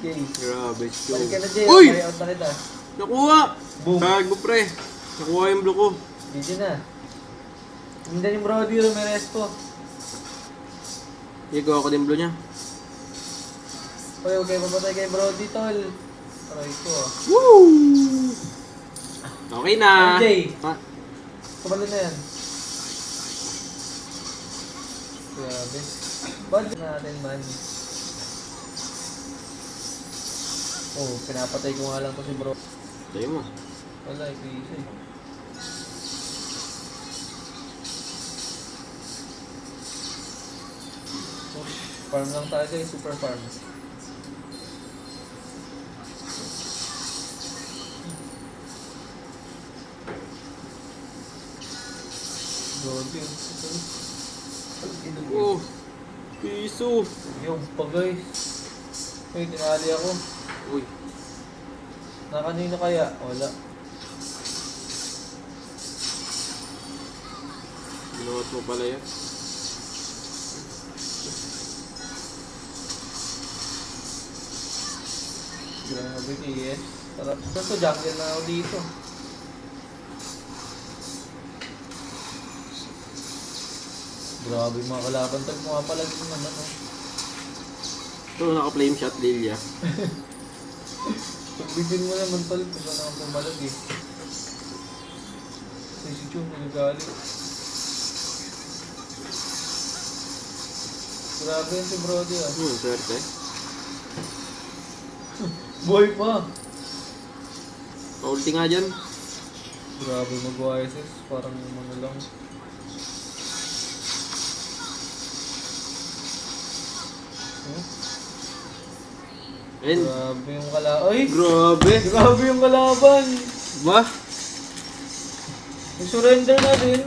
Jay. Grabe, Joe. Balik ka na, Jay. Uy! Buyout na kita. Nakuha! Boom. Tag mo, pre. Nakuha yung blue ko. Video na. Hindi ni Brody Ramirez po. Igawa ko din blue niya. Uy, huwag kayo papatay kay Brody, tol. Aray ko ah. Woo! Okay na. Jay. Ah, Kabalo na yan. Grabe. Budget natin man. Oh, pinapatay ko nga lang to si bro. tayo mo. Wala, ito isa eh. Push. Farm lang tayo guys, super farm. Grabe yun. Oh, piso. Yung pa guys. Uy, tinali ako. Uy, Na kanino kaya? Wala. binuhat mo pala yan. Grabe TS. Sarap. Ito, jungle na ako dito. Grabe yung mga kalaban. Tag mga palag naman ano. Ito, naka-flame shot, Lilia. Pagbigyan mo naman tol, kung saan ako pumalag eh. Si Chum, nagagalit. Grabe yun si Brody ah. Swerte. Boy pa! Paulti nga dyan. Grabe mag-YSS, parang ano lang. Ayun. Grabe yung kalaban. Ay! Grabe. Grabe yung kalaban! Ba? Nag-surrender na din.